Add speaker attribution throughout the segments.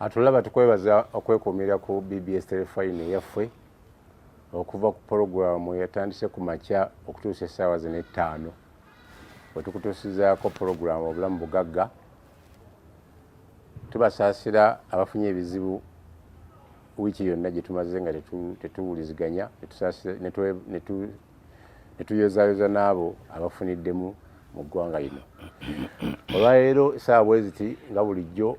Speaker 1: Atulaba tukwebaza okwekuumira ku BBS Terefayina yaffe okuva ku pulogulaamu yatandise ku makya okutuusa essaawa zino 5 bwe tukutuusizaako pulogulaamu obulamu bugagga. Tubasaasira abafunye ebizibu wiiki yonna gye tumaze nga tetuwuliziganya ne tuyozaayoza n'abo abafuniddemu mu ggwanga lino. Olwaleero essaawa bwe ziti nga bulijjo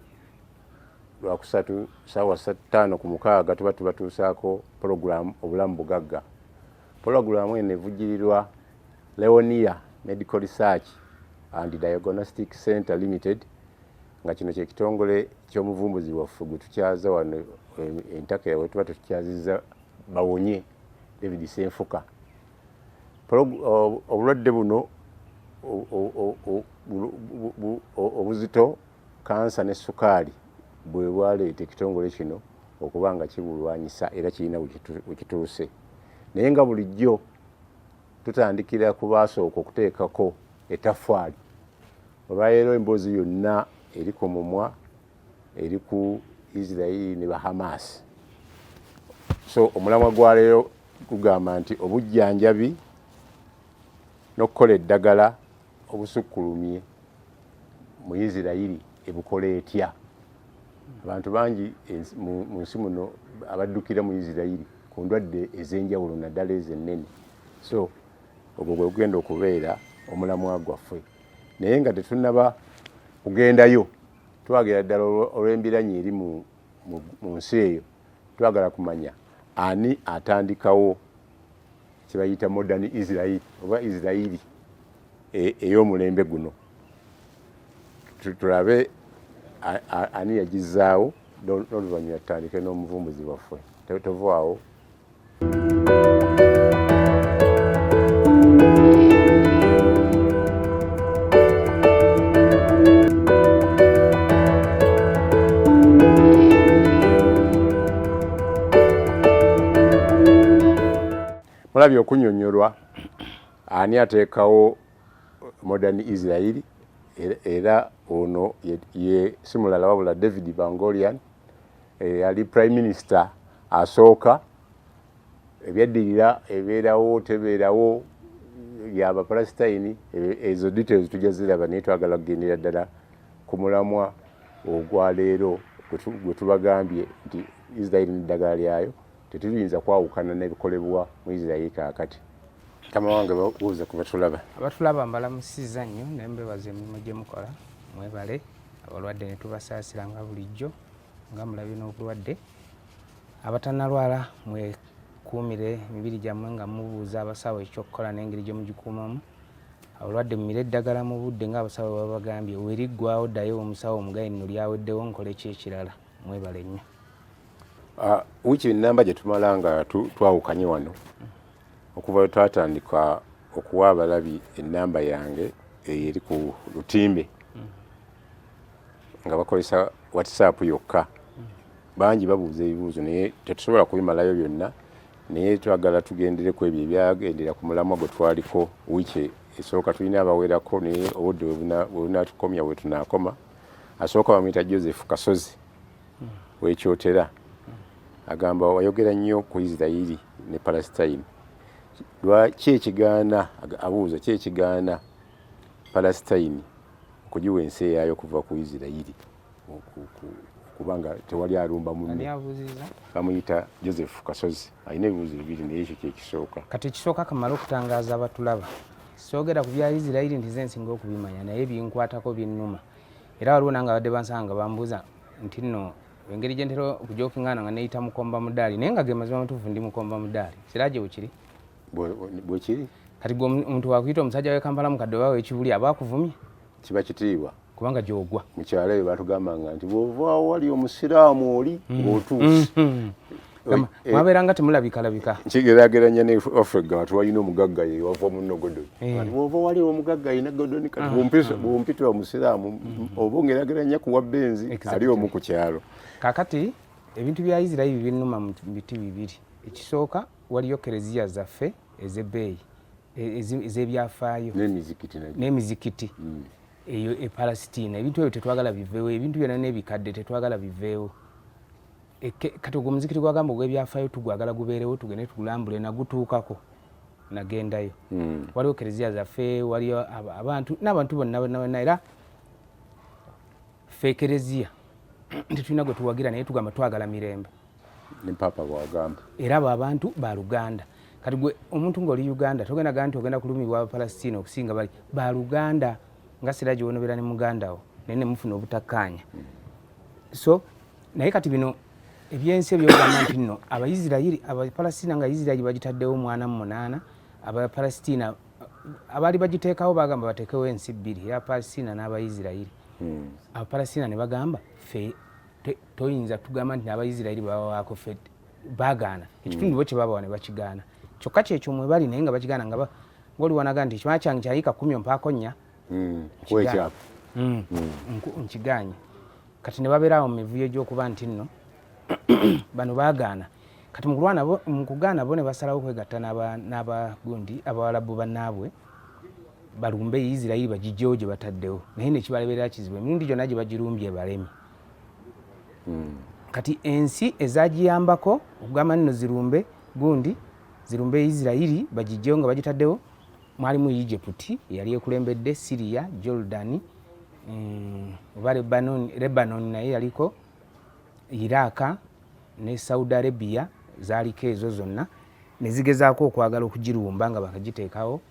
Speaker 1: Lwakusatu ssaawa 5:06 tuba tubatuusaako pulogulaamu obulamu bugagga. Pulogulaamu eno evujjirirwa Leonia Medical Research and Diagnostic Center Limited nga kino kye kitongole ky'omuvumbuzi waffe gwe tukyaza wano entakera we tuba tukyazizza bawonye David Ssenfuka. Obulwadde buno obuzito, kansa ne sukaali bwe bwaleeta ekitongole kino okuba nga kibulwanyisa era kirina we kituuse. Naye nga bulijjo tutandikira ku baasooka okuteekako ettaffaali. Olwaleero emboozi yonna eri ku mumwa eri ku Isirayiri ne Bahamas. So omulamwa gwa leero gugamba nti obujjanjabi n'okukola eddagala obusukkulumye mu Isirayiri ebukola etya. Abantu bangi mu nsi muno abaddukira mu Isirayiri ku ndwadde ez'enjawulo naddala ez'ennene. So ogwo gwe gugenda okubeera omulamwa gwaffe. Naye nga tetunnaba kugendayo, twagala ddala olw'embiranye eri mu nsi eyo, twagala kumanya ani atandikawo kye bayita modern Israel oba Isirayiri ey'omulembe guno. Tulabe ani yagizaawo n'oluvannyuma tutandike n'omuvumbuzi waffe. Tovaawo. Mulabye okunnyonnyolwa ani ateekawo modern Israel era ono ye si mulala wabula David Bangorian yali prime minister asooka. Ebyaddirira ebeerawo tebeerawo yaba Palestine ezo details tujja ziraba, naye twagala kugendera ddala ku mulamwa ogwa leero gwe tubagambye nti Israel n'eddagala lyayo tetuyinza kwawukana n'ebikolebwa mu Israel kaakati. Kama wange babuuza ku batulaba.
Speaker 2: Abatulaba mbalamusizza nnyo naye mbebaza emirimu gye mukola. Mwebale abalwadde ne tubasaasira nga bulijjo nga mulabye n'obulwadde. Abatannalwala mwekuumire emibiri gyammwe nga mubuuza abasawo ekyokukola n'engeri gye mugikuumamu. Abalwadde mumire eddagala mu budde ng'abasawo babagambye, weriggwawo ddayo omusawo omugayi nno lyaweddewo nkole ki ekirala. Mwebale nnyo.
Speaker 1: Wiiki ennamba gye tumala nga twawukanye wano okuva twatandika okuwa abalabi ennamba yange eri ku lutimbe nga bakozesa WhatsApp yokka. Bangi babuuza ebibuuzo naye tetusobola kubimalayo byonna, naye twagala tugendere ku ebyo ebyagendera ku mulamwa gwe twaliko wiiki esooka. Tulina abawerako naye obudde bwe bunatukomya bwe tunaakoma. Asooka bamuyita Joseph Kasozi w'ekyotera agamba wayogera nnyo ku Isirayiri ne Palestine. Lwaki ekigaana abuuza ki ekigaana Palestine okugiwa ensi eyaayo okuva ku Isirayiri kubanga tewali alumba munne. Bamuyita Joseph Kasozi. Alina ebibuuzo bibiri naye ekyo kyekisooka.
Speaker 2: Kati ekisooka kamala okutangaaza abatulaba. Soogera ku bya Isirayiri nti ze nsinga okubimanya naye binkwatako binnuma. Era waliwo nange abadde bansanga bambuuza nti nno engeri gye ntera okujookiŋŋaana nga neeyita mukomba mudaali naye nga ge mazima amatuufu ndi mukomba mudaali. Siraaje bwe kiri?
Speaker 1: Bwe kiri.
Speaker 2: Kati gwe omuntu wakuyita omusajja w'e Kampala mukadde waawe ekibuli aba akuvumye?
Speaker 1: Kiba kitiibwa.
Speaker 2: Kubanga gy'ogwa.
Speaker 1: Mu kyalo eyo batugambanga nti bw'ovaawo wali omusiraamu oli ng'otuuse.
Speaker 2: Mwabeeranga temulabikalabika.
Speaker 1: Nkigeraageranya ne Africa nga tuwalina omugagga ye wava mu Nogodoni. Bw'ova wali omugagga ayina Godoni kati bw'ompita omusiraamu oba ongeraageranya ku Wabbenzi ali omu ku kyalo.
Speaker 2: Kaakati ebintu bya Isirayiri binnuma mu biti bibiri. Ekisooka waliyo kereziya zaffe ez'ebbeeyi ez'ebyafaayo n'emizikiti eyo e Palestina. Ebintu ebyo tetwagala biveewo, ebintu byonna n'ebikadde tetwagala biveewo. kati ogwo muzikiti gwagamba ogw'ebyafaayo tugwagala gubeerewo tugende tugulambule nagutuukako nagendayo. Waliwo kereziya zaffe, waliyo abantu n'abantu bonna era ffe kereziya tetulina gwe tuwagira naye tugamba twagala mirembe.
Speaker 1: Ne Papa bwagamba.
Speaker 2: Era abo abantu ba Luganda. Kati gwe omuntu ng'oli Uganda togenda ganti ogenda kulumibwa Abapalestina okusinga bali ba Luganda nga Siraji wonobeera ne muganda wo naye ne mufuna obutakkaanya. So naye kati bino ebyensi ebyogamba nti nno Abayisirayiri Abapalestina nga Isirayiri bagitaddewo omwana mu 8 Abapalestina abaali bagiteekawo bagamba bateekewo ensi 2 ya Palestina n'Abayisirayiri. Abapalestina ne bagamba ffe toyinza tugamba nti n'Abayisirayiri babawaako ffe bagaana ekitundu bo kye babawa ne bakigaana kyokka kyekyo mwe bali naye nga bakigaana nga ng'oli wanaga nti ekimala kyange kyayika 10 mpaako 4 nkiganye. Kati ne babeerawo mu mivuyo gy'okuba nti nno bano baagaana. Kati mu kugaana bo ne basalawo kwegatta n'abagundi Abawalabu bannaabwe balumbe Isirayiri bagijjewo gye bataddewo naye ne kibaleberera kizibu emirundi gyonna gye bagirumbye balemi. Kati ensi ezagiyambako okugamba nno zirumbe Isirayiri bagijjewo nga bagitaddewo mwalimu Egypt yali ekulembedde, Syria, Jordan, oba Lebanon naye yaliko, Iraq ne Saudi Arabia zaaliko ezo zonna ne zigezaako okwagala okugirumba nga bakagiteekawo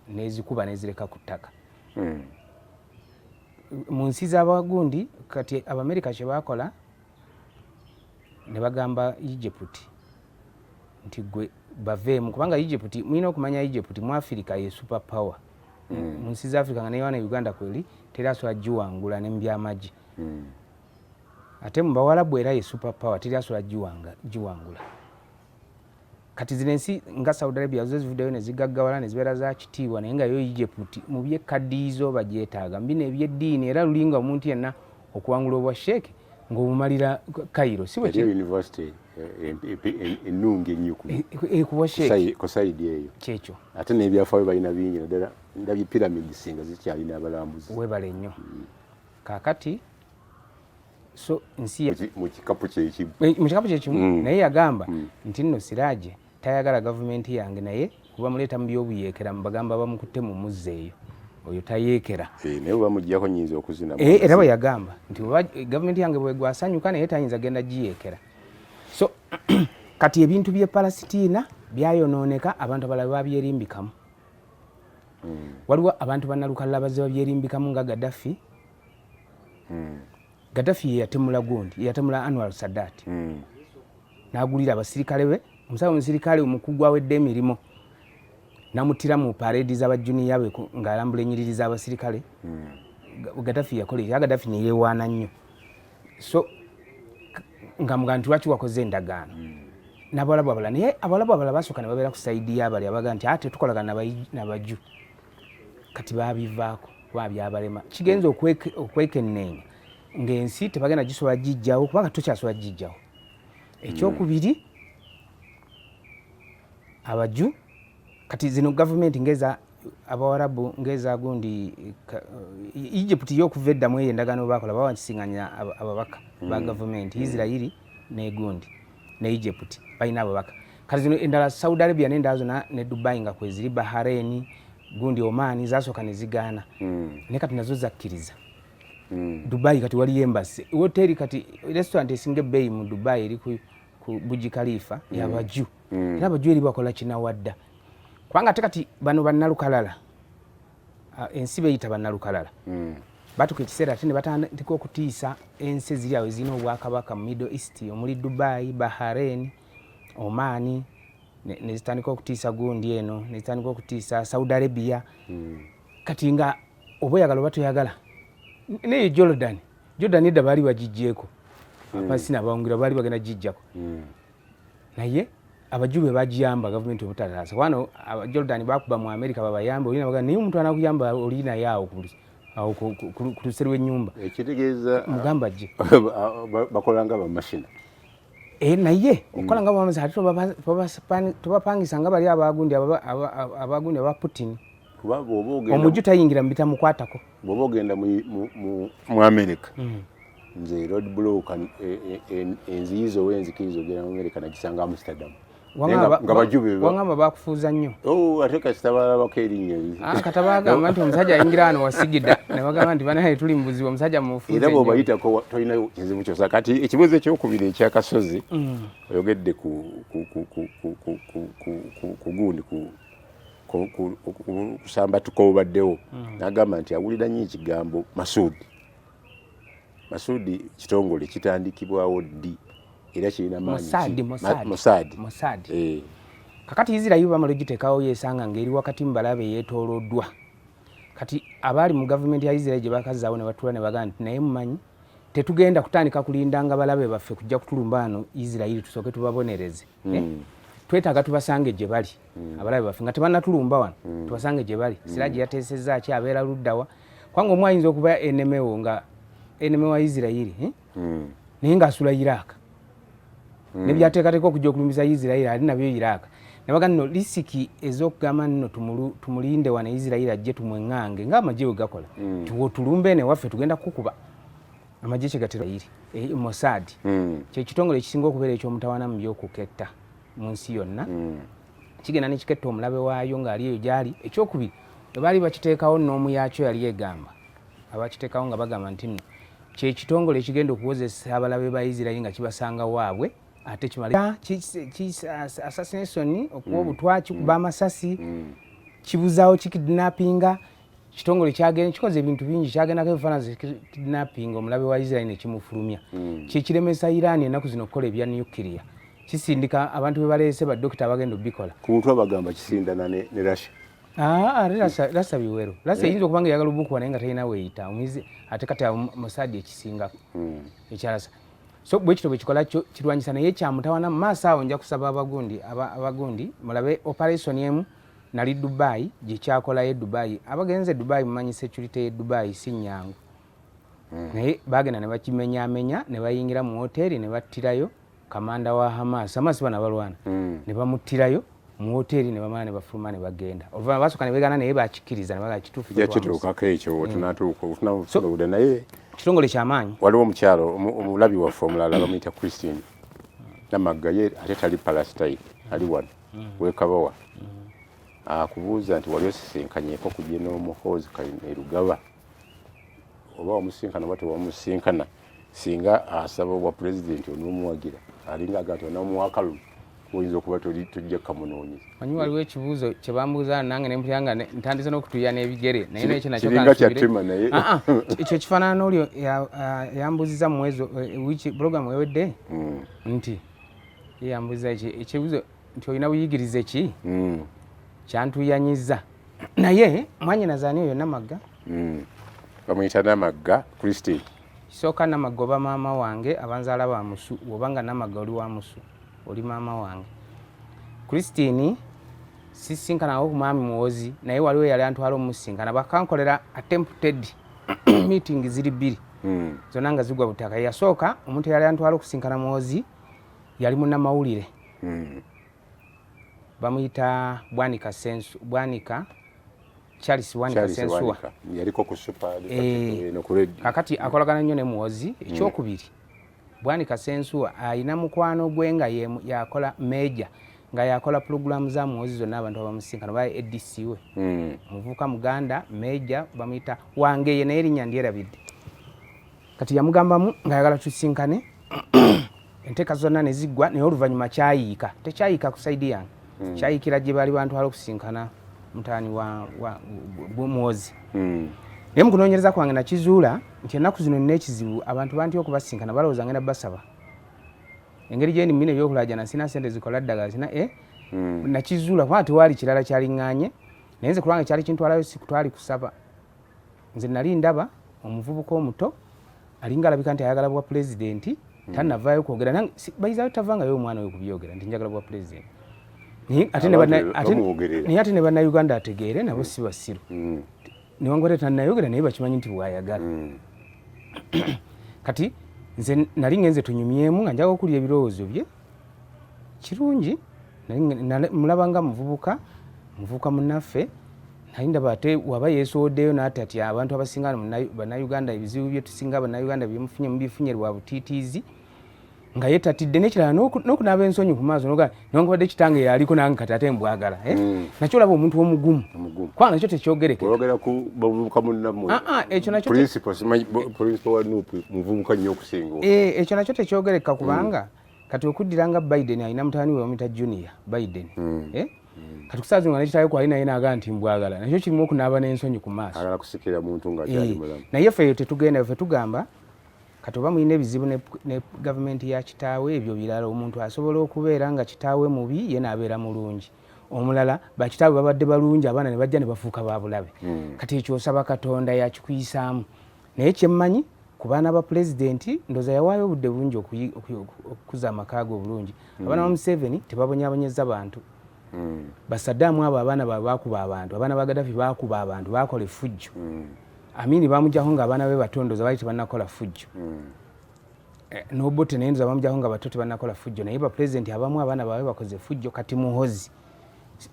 Speaker 2: nezikuba nezireka ku ttaka. Mu nsi z'abagundi kati Abamerika kye baakola ne bagamba Egypt nti gwe baveemu kubanga Egypt mulina okumanya Egypt mu Africa ye super power. Mu nsi za Africa nga newana Uganda kweri terasobola giwangula ne mu byamagye. Ate mu Bawalabu era ye super power terasobola giwangula. Kati zino ensi nga Saudi Arabia zo zivuddeyo ne zigaggawala ne zibeera za kitiibwa naye nga yo Egypt mu byekkaddiyizo bagyetaaga mbino ebyeddiini era lulinga omuntu yenna okuwangula obwa sheeke ng'obumalira Cairo si bwe
Speaker 1: university ennungi ennyo ku sayidi eyo
Speaker 2: kyekyo
Speaker 1: ate n'ebyafaayo balina bingi naddala ndabye piramidi singa zikyalina abalambuzi
Speaker 2: webale nnyo kaakati so nsi
Speaker 1: mu kikapu
Speaker 2: kyekimu naye yagamba nti nno Siraaje tayagala gavumenti yange naye kuba muleeta mu by'obuyeekera bagamba bamukutte mu muzze eyo oyo tayeekera
Speaker 1: naye bamuggyako nnyinza okuzina
Speaker 2: era bwe yagamba nti gavumenti yange bwe gwasanyuka naye tayinza genda giyeekera. So kati ebintu by'e Palestina byayonooneka abantu abalala babyerimbikamu. Waliwo abantu bannalukalala bazze babyerimbikamu nga Gaddafi. Gaddafi ye yatemula gundi yatemula Anwar Sadat n'agulira abasirikale be omusaba omusirikale omukugu awedde emirimu namutira mu paredi z'abajuniya be ng'alambula ennyiriri z'abasirikale. Gaddafi yakola ekyo Gaddafi ne yeewaana nnyo so nga muga nti lwaki wakoze endagaano n'Abawalabu abalala naye Abawalabu abalala basooka ne babeera ku sayidi y'abali abaga nti ate tukolagana n'abaju kati baabivaako kuba byabalema kigenza okwekenneenya ng'ensi tebagenda gisobola gijjawo kubanga tokyasobola gijjawo. Ekyokubiri abaju kati zino gavumenti ngeza Abawarabu ngeza gundi Egypt y'okuva eddamu eyo endagaano baakola bawakisiŋŋanya ababaka ba gavumenti Isirayiri n'egundi ne Egypt balina ababaka. Kati zino endala Saudi Arabia n'endala zonna ne Dubai nga kweziri Bahrain gundi Oman zasooka ne zigaana naye kati nazo zakkiriza. Dubai kati waliyo embassy hoteli kati restaurant esinga ebbeeyi mu Dubai eri ku Burj Khalifa y'abaju era abaju eri bakola kinawadda kubanga ate kati bano bannalukalala ensi beyita bannalukalala batuka ekiseera ate ne batandika okutiisa ensi eziri awo ezirina obwakabaka mu Middle East omuli Dubai, Bahrain, Oman ne zitandika okutiisa gundi eno ne zitandika okutiisa Saudi Arabia. Kati nga oba oyagala oba toyagala naye Jordan edda baali bagijjeeko Abapalestina bawungira baali bagenda gijjako naye abaju be bagiyamba gavumenti obutataasa wano Jordan bakuba mu Amerika babayamba olina baga naye omuntu anakuyamba oli naye awo ku luseri w'ennyumba
Speaker 1: ekitegeeza
Speaker 2: mugamba gye
Speaker 1: bakola nga bamashina
Speaker 2: naye okola nga bamashina ate tobapangisa nga bali abagundi aba Putin omuju tayingira mu bitamukwatako
Speaker 1: bw'oba ogenda mu Amerika nze road block enziizo wenzikirizo gera mu America nagisanga Amsterdam nga bajube
Speaker 2: wangamba bakufuuza nnyo
Speaker 1: ate kasitabalabako erinnya eri
Speaker 2: kata bagamba nti omusajja ayingira wano wasigida ne bagamba nti banaye tuli mu buzibu omusajja mufuuze
Speaker 1: era bw'obayitako tolina kizibu kyonna kati ekibuuzo ekyokubiri ekyakasozi oyogedde ku gundi kusamba tukoobaddewo n'agamba nti awulira nnyo ekigambo Masudi kitongole kitandikibwawo ddi era kirina maanyi
Speaker 2: Mossad. Kakati Israel bamala giteekawo yesanga ngeri wakati mu balabe yeetooloddwa. Kati abaali mu gavumenti ya Israel gye bakazaawo ne batula ne bagamba nti naye mumanyi tetugenda kutandika kulindanga balabe baffe kujja kutulumba wano Israel tusooke tubabonereze. Twetaaga tubasange gye bali abalabe baffe nga tebannatulumba wano tubasange gye bali. Siragi yateesezza ki abeera luddawa kwanga omu ayinza okuba enemewo nga eneme wa Israel naye ng'asula Iraq. Ne byateekateeka okujja okulumbiza Israel ali nabyo Iraq. Ne bagamba nno lisiki ez'okugamba nno tumulinde wano Israel ajje tumweŋŋange ng'amagye bwe gakola. Tulumbe ne waffe tugenda kukuba. Amagye kye gatera Mossad. Kye kitongole ekisinga okubeera eky'omutawaana mu by'okuketta mu nsi yonna. Kigenda ne kiketta omulabe waayo ng'ali eyo gy'ali. Ekyokubiri bwe baali bakiteekawo n'omu yaakyo yali egamba. Abakiteekawo nga bagamba nti nno kye kitongole ekigenda okuwozesa abalabe ba Israel nga kibasanga waabwe ate kimala assassination okuwa obutwaki kuba amasasi kibuzaawo kidnappinga kitongole kyagenda kikoze ebintu bingi kyagendako ebifaananyi kidnapping omulabe wa Israel ne kimufulumya kyekiremesa Iran ennaku zino okukola ebya nuclear kisindika abantu be baleese baddokita abagenda obikola
Speaker 1: ku mutwe abagamba kisindana ne Russia.
Speaker 2: Rasa biwero. Rasa yinza okubanga yagala obukuba naye nga talina weeyita omuyizi ate kati Mossad ekisingako ekyalasa. So bwe kityo bwe kikola kirwanyisa naye kyamutawaana mu maaso awo nja kusaba abagundi mulabe operation emu nali Dubai gye kyakolayo Dubai. Abagenze Dubai mumanyi security ye Dubai si nnyangu. Naye bagenda ne bakimenyaamenya ne bayingira mu hoteri ne battirayo kamanda wa Hamas bana balwana ne bamuttirayo mu hoteri ne bamala ne bafuluma ne bagenda. Oluvannyuma basooka ne beegaana naye bakikkiriza ne bagala kituufu.
Speaker 1: Kituukako ekyo tunatuuka naye
Speaker 2: kitongole ky'amaanyi.
Speaker 1: Waliwo omukyalo omulabi waffe omulala bamuyita Christine Namagga ye ate tali Palestine ali wano wekabawa akubuuza nti wali osisinkanyeko kujje n'Omuhoozi Kainerugaba oba omusinkana oba tewamusinkana singa asaba obwa Pulezidenti onoomuwagira alinga agati onoomuwakalumu oyinza okuba tujja kamunoonyeza.
Speaker 2: Manyi waliwo ekibuuzo kye bambuuza nange ne mpulira ntandise n'okutuya n'ebigere naye n'ekyo nakyo
Speaker 1: kiringa kyattima naye
Speaker 2: ekyo kifaanana n'olio yambuuziza mu mwezi wiki pulogulaamu ewedde nti yambuuziza ekibuuzo nti olina buyigirize ki kyantuyanyiza naye mwanyinazaani oyo Namagga
Speaker 1: bamuyita Namagga Christine
Speaker 2: kisooka Namagga oba maama wange abanzaala ba Musu obanga Namagga oli wa Musu oli maama wange. Christine sisinkanawo ku mwami Muhoozi naye waliwo yali antwala omusinkana bakankolera attempted meeting ziri bbiri zonna nga zigwa butaka. Yasooka omuntu yali antwala okusinkana Muhoozi yali munnamawulire bamuyita Bwanika Charles Sensua
Speaker 1: yaliko ku super
Speaker 2: kakati akolagana nnyo ne Muhoozi. Ekyokubiri Bwanika Sensua ayina mukwano gwe nga yakola meja nga yakola pulogulaamu za Muhoozi zonna abantu abamusinkana baye ADC we muvuka muganda meja bamuyita wange ye naye erinnya ndyerabidde kati yamugambamu nga yagala tusinkane enteeka zonna ne ziggwa naye oluvannyuma kyayiika tekyayiika ku saidi yange kyayiikira gye baali bantwala okusinkana mutaani wa Muhoozi. Naye mu kunoonyereza kwange nakizuula nti ennaku zino nina ekizibu abantu banti okubasinkana balowooza ngenda basaba engeri gye nimina ebyokulajana sina ssente zikola ddagala sina nakizuula kubanga tewaali kirala kyaliŋŋaanye naye nze kulwange kyali kintwalayo si kutwali kusaba. Nze nali ndaba omuvubuka omuto alinga alabika nti ayagala bwa Pulezidenti tannavaayo kwogera nange bayizaayo tavangayo omwana we kubyogera nti njagala bwa Pulezidenti naye ate ne bannayuganda ategeere nabo si basiru niwangwate tannayogera naye bakimanyi nti bwayagala. Kati nze nali ngenze tunyumyemu nga njaga okulya ebirowoozo bye kirungi mulaba nga muvubuka munnaffe nalinda bate waba yeesoodeyo n'atati abantu abasinga bannayuganda ebizibu bye tusinga bannayuganda byemufunye mubifunye lwa butiitiizi nga yeetatidde n'ekirala n'okunaaba ensonyi ku maaso nongabadde kitange yaliko nange kati ate mbwagala nakyo olaba omuntu omugumu kubanga nakyo tekyogerekeka ekyo nakyo tekyogereka kubanga kati okuddira nga Biden alina mutabani we bamuyita Junior Biden kati kusaazi nga nekitayo kwali naye naaga nti mbwagala nakyo kirimu okunaaba n'ensonyi ku maaso naye ffe tetugenda ffe tugamba kati oba mulina ebizibu ne gavumenti ya kitaawe ebyo birala omuntu asobola okubeera nga kitaawe mubi ye n'abeera mulungi omulala bakitaawe babadde balungi abaana ne bajja ne bafuuka ba bulabe kati ekyo osaba Katonda yakikuyisaamu naye kyemmanyi ku baana ba pulezidenti ndooza yawaayo obudde bulungi okukuza amaka ge obulungi abaana ba Museveni tebabonyaabonyeza bantu Basaddaamu abo abaana baakuba abantu abaana ba Gaddafi baakuba abantu baakola effujjo Amini bamujjaho nga abaana be batondoza bali tebannakola fujjo n'Obote naye ndoza bamujjaho nga bato tebannakola fujjo naye ba pulezidenti abamu abaana baabwe bakoze fujjo kati Muhoozi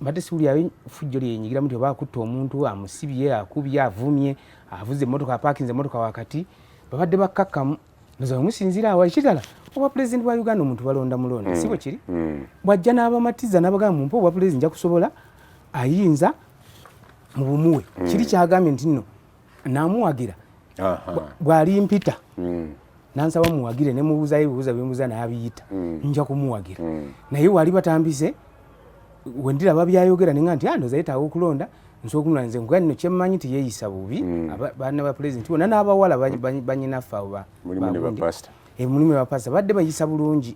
Speaker 2: mbadde siwulirayo fujjo lyenyigiramu nti oba akutta omuntu amusibye akubye avumye avuze emmotoka apaakinze emmotoka wakati babadde bakkakkamu ndoza musinzira awo ekirala oba pulezidenti wa Uganda omuntu balonda mulonda si bwe kiri bw'ajja n'abamatiza n'abagamba mumpe obwa pulezidenti nja kusobola ayinza mu bumuwe kiri kyagambye nti nno namuwagira bw'ali mpita nansaba muwagire ne mubuuzayo ebibuuza byemubuuza n'abiyita nja kumuwagira naye wali batambise wendiraba byayogera ninga nti ndooza yetaaga okulonda nsobola okumulaba nze nkugaa nno kyemmanyi tiyeeyisa bubi baana ba pulezidenti bonna n'abawala banyinaffe abo mulimu ba pasita badde bayisa bulungi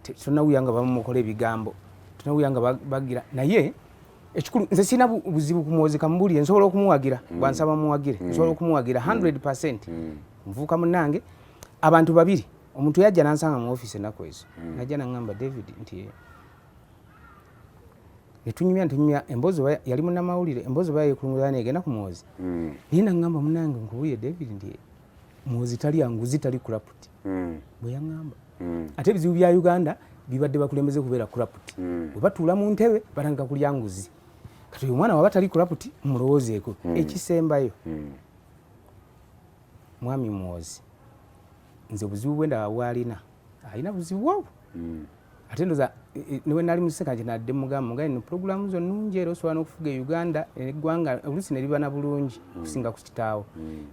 Speaker 2: tonawuya nga bamukola ebigambo tonawuya nga bagira naye ekikulu nze sina buzibu ku Muhoozi kamubulire nsobola okumuwagira bwansaba muwagire nsobola okumuwagira 100% nvuuka munange abantu babiri omuntu yajja nansanga mu office ennaku ezo najja nangamba David nti netunyumya emboozi yali munnamawulire emboozi oba yekulungulana negenda ku Muhoozi naye nangamba munange nkubulire David nti Muhoozi tali yanguzi tali kuraputi bwe yaŋŋamba ate ebizibu bya Uganda bibadde bakulembeze kubeera kuraputi bwe batuula mu ntebe batandika kulya nguzi kati oyo mwana waba tali kuraputi mulowoozeeko ekisembayo mwami Muhoozi nze buzibu bwendaba bwalina alina buzibu bwobwo ate ndoza niwe nali museka nti nadde mugamba mugaye no programu zo nnungi era osobola n'okufuga eggwanga oluusi ne liba na bulungi okusinga ku kitaawo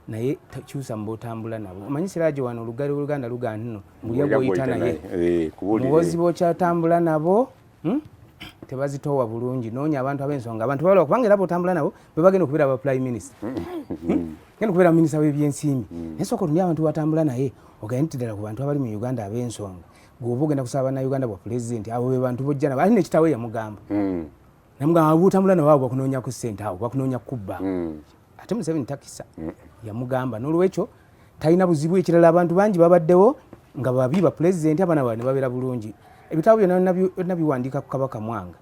Speaker 2: naye kyusa mb'otambula nabo omanyi siraajo wano Oluganda luga nno mbulya bw'oyita naye Muhoozi bw'okyatambula nabo tebazitoowa bulungi noonya abantu ab'ensonga abantu balwa kubanga era bw'otambula nabo be bagenda okubeera aba prime minister genda okubeera minisita w'ebyensimbi naye sooka otundi abantu batambula naye ogende nti ddala ku bantu abali mu Uganda ab'ensonga gwoba ogenda kusaba bannayuganda bwa pulezidenti abo be bantu bojja nabo alina ekitaawe yamugamba namugamba bw'otambula nabo abo bakunoonya ku ssente awo bakunoonya kubba ate Museveni takisa yamugamba n'olwekyo talina buzibu ekirala abantu bangi babaddewo nga babi ba pulezidenti abaana baabwe ne babeera bulungi ebitabo byonna biwandiika ku Kabaka Mwanga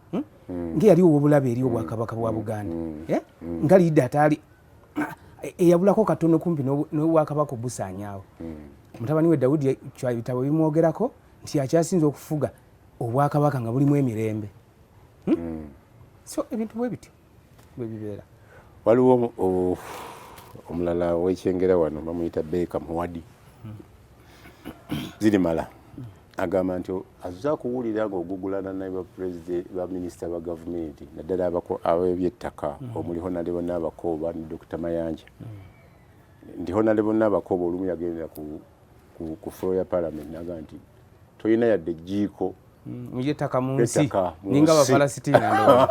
Speaker 2: ng'eyali ow'obulabe eri obwakabaka bwa Buganda nga liida ataali eyabulako katono kumpi n'obwakabaka obusaanyaawo mutabani we Dawudi ebitabo bimwogerako nti akyasinza okufuga obwakabaka nga bulimu emirembe so ebintu bwe bityo bwe bibeera
Speaker 1: waliwo omulala w'ekyengera wano bamuyita Beeka Muwadi zirimala agamba nti aza kuwulira ng'ogugulana naye ba minisita ba gavumenti naddala ab'ebyettaka omuli Honalebo Nabakooba ne Dr. Mayanja ndi Honalebo Nabakooba olumu yagenda ku floor ya parliament naga nti toyina yadde jjiiko
Speaker 2: muyettaka mu nsi ninga Abafalasitiina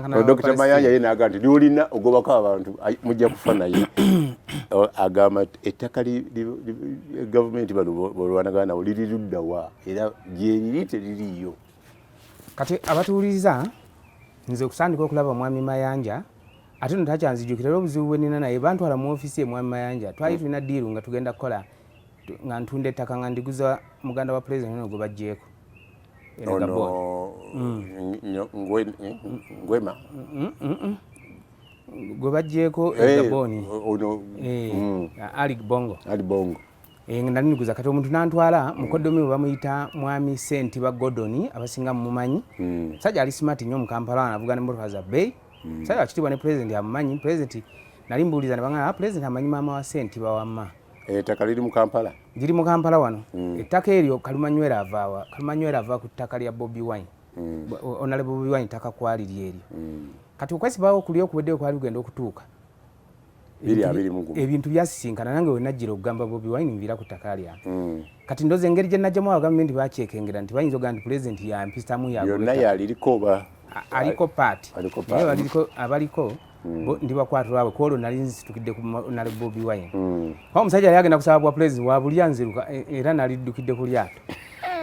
Speaker 1: ndo Dr. Mayanja ye naga nti lyolina ogobako abantu mujja kufa naye agamba ettaka gavumenti balwanagana nawo liri luddawa era gyeriri teririyo
Speaker 2: kati abatuwuliriza nze okusandika okulaba mwami Mayanja ate no takyanzijukira era obuzibu bwe nina naye bantwala mu ofisi mwami Mayanja twali tulina diiru nga tugenda kukola nga ntunda ettaka nga ndiguza muganda wa pulezidenti ono gwe baggyeeko
Speaker 1: Ngwema
Speaker 2: gwe baggyeeko Gaboni Ali Bongo nali niguza kati omuntu nantwala mukoddomi we bamuyita mwami Senti ba Godoni abasinga mumumanyi sajja ali smart nnyo mu Kampala anavuga n'emmotoka za bbeeyi Sasa kitibwa ne president amanyi president nali mbuuliza ne bangana president amanyi maama wa senti bawamma
Speaker 1: ettaka liri mu Kampala
Speaker 2: liri mu Kampala wano ettaka eryo Kalumanywera avaawa Kalumanywera ava ku ttaka lya Bobi Wine onale Bobi Wine ttaka kwali lyeryo kati okwesibawo okulya okuweddeyo kwali kugenda okutuuka ebintu byasisinkana nange wenajjira okugamba Bobi Wine nviira ku ttaka lyange kati ndoze engeri gye najjamu abagavumenti bakyekengera nti bayinza ogamba nti president yampisamu
Speaker 1: yonna yaliriko oba
Speaker 2: aliko paati naye abaliko ndibakwatula abo kwolwo nali nzitukidde ku nali Bobi Wine omusajja yali agenda kusaba bwa president wabulya nziruka era naliddukidde ku lyato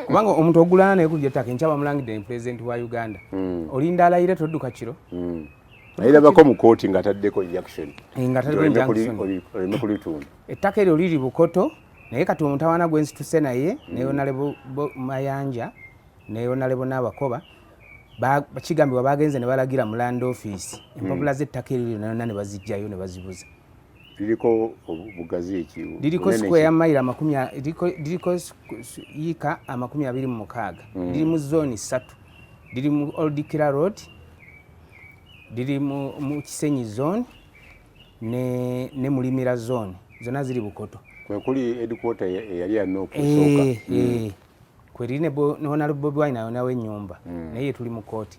Speaker 2: kubanga omuntu ogulana naye kulya ettaka enkyaba mulangidde president wa Uganda olinda alayire todduka kiro
Speaker 1: ayirabako mu kooti ng'ataddeko injection
Speaker 2: oleme
Speaker 1: kulitunda
Speaker 2: ettaka eryo liri Bukoto naye kati omutawaana gwensituse naye neyonale Mayanja neyonale n'abakoba bakigambibwa bagenze ne balagira mu land office empapula z'ettaka eryo lyonna ne bazijjayo ne bazibuza
Speaker 1: liriko bugazi ki
Speaker 2: liriko square ya maila liriko yika 26 liri mu zone 3 liri mu Old Kira Road liri mu Kisenyi zone ne Mulimira zone zona ziri Bukoto
Speaker 1: kwe kuli headquarter yali anokusooka
Speaker 2: kwerine nona Bobi Wine nawe nyumba naye tuli mu kooti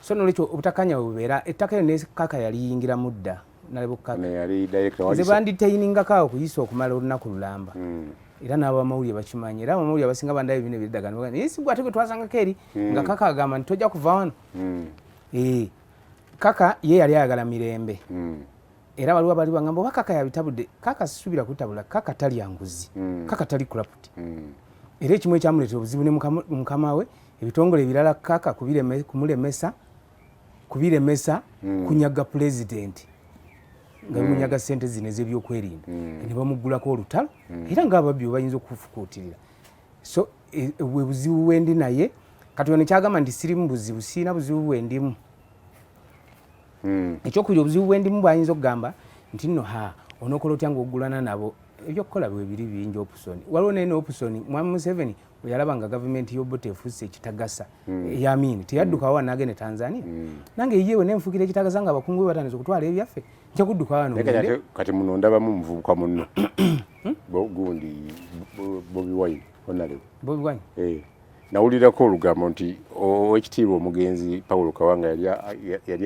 Speaker 2: so nolekyo obutakanya bubeera ettaka ne kaka yali yingira mudda nalebo kaka
Speaker 1: ne yali director
Speaker 2: wa zebandi tayininga kawo kuyisa okumala olunaku lulamba era n'abamawulire bakimanyi era abamawulire abasinga bandaye bino biddagano naye si gwate gwe twasanga keri nga kaka agamba nti tojja kuva wano kaka ye yali ayagala mirembe era waliwo bali bangamba oba kaka yabitabudde kaka sisubira kutabula kaka tali yanguzi kaka tali corrupt era ekimwe ekyamuleetera obuzibu ne mukama we ebitongole ebirala kaka kubiremesa kunyaga pulezidenti nga munyaga ssente zino ez'ebyokwerinda ne bamuggulako olutalo era ng'ababbi bayinza okufukuutirira so bwe buzibu bwendi naye kati ono kyagamba nti sirimu buzibu siina buzibu bwendimu ekyokubiri obuzibu bwendimu bwayinza okugamba nti nno onookola otya ng'oggulana nabo ebyokukola bwe biri bingi opusoni waliwo nene opusoni mwami Museveni bwe yalaba nga gavumenti y'Obote efuuse ekitagasa eyamini teyaddukawo n'agenda Tanzania nange yewe nenfuukira ekitagasa nga abakungu be batandise okutwala ebyaffe nja kudduka wano
Speaker 1: kati muno ndabamu muvubuka munno gundi Bobi Wine onale
Speaker 2: Bobi Wine
Speaker 1: nawulirako olugambo nti owekitiibwa omugenzi Paulo Kawanga yali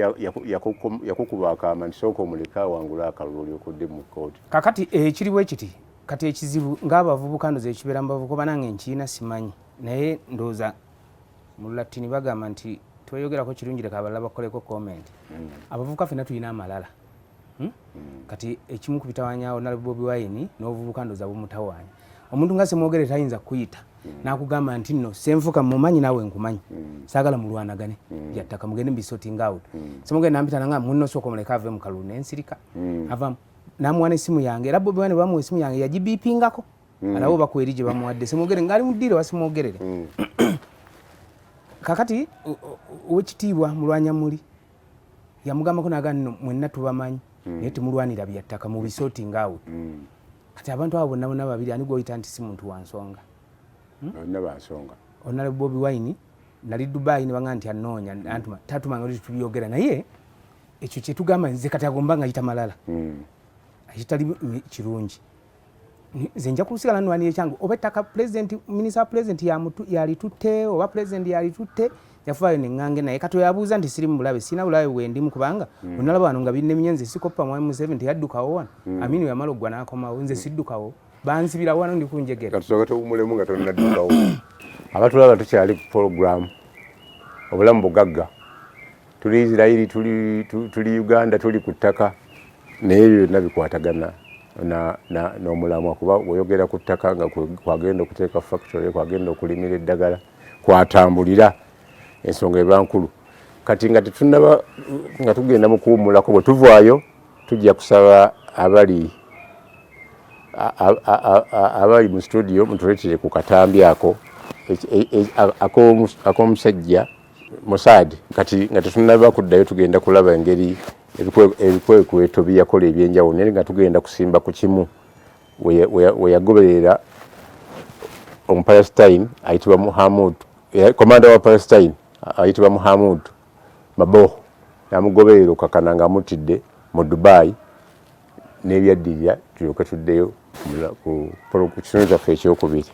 Speaker 1: yakukuba akaama nti sooka omuleka awangula akalulu olyokodde mu kkooti
Speaker 2: kakati ekiriwo ekiti kati ekizibu ng'abavubuka ndoza ekibeera mu bavubuka banange nkiina simanyi naye ndooza mu Latini bagamba nti tweyogerako kirungi leka abalala bakoleko comment abavubuka ffenna tulina amalala kati ekimu ku bitawanyawo nali Bobi Wine n'obuvubuka ndoza bumutawaanya omuntu nga semwogere tayinza kuyita nakugamba nti nno Ssenfuka mumanyi nawe nkumanyi saagala mulwanagane yattaka mugende mbisorting out semwogere nampita nanga munno sooka omuleka ave mu kalulu n'ensirika avamu namuwa n'essimu yange era Bobi Wine bamuwa essimu yange yagibipingako alawo bakweri gye bamuwadde semwogere ngali muddiire wasimwogerere kakati owekitiibwa mulwanyamuli yamugambako naga nno mwenna tubamanyi naye temulwanira byattaka mu bisorting out kati abantu abo bonna babiri ani gwoyita nti si muntu wa nsonga
Speaker 1: bonna bansonga
Speaker 2: onale Bobi Wine nali Dubai ne banga nti anoonya antuma tatuma nga tubyogera naye ekyo kye tugamba nze kati agomba nga ayita malala ayitali kirungi nze nja kusigala nnwanira ekyange oba ettaka president minisita president yalitutte oba president yalitutte yafaayo neŋŋange naye kati oyabuuza nti siri mu bulabe sirina bulabe bwendimu kubanga onalaba wano nga birina eminye nze sikoppa mwami Museveni teyaddukawo wano amini yamala oggwa n'akomawo nze siddukawo bansibirawo wano ndi kunjegera
Speaker 1: katusooka tewumulemu nga tonnaddukawo abatulaba tukyali ku program obulamu bugagga tuli Isirairi tuli Uganda tuli ku ttaka naye ebyo byonna bikwatagana n'omulamwa kuba weyogera ku ttaka nga kwagenda okuteeka factory kwagenda okulimira eddagala kwatambulira ensonga eba nkulu kati nga tetunaba nga tugenda mu kuwummulako bwe tuvaayo tujja kusaba abali mu studio mutuleetere ku katambi ako ak'omusajja Mossad kati nga tetunaba kuddayo tugenda kulaba engeri ebikwekweto byakola ebyenjawulo naye nga tugenda kusimba ku kimu we yagoberera omupalestine ayitibwa Muhammad komanda wa Palestine ayitibwa Muhammad Maboho namugoberera okakana nga mutidde mu Dubai n'ebyaddirira tulyoke tuddeyo ku kitundu kyaffe ekyokubiri.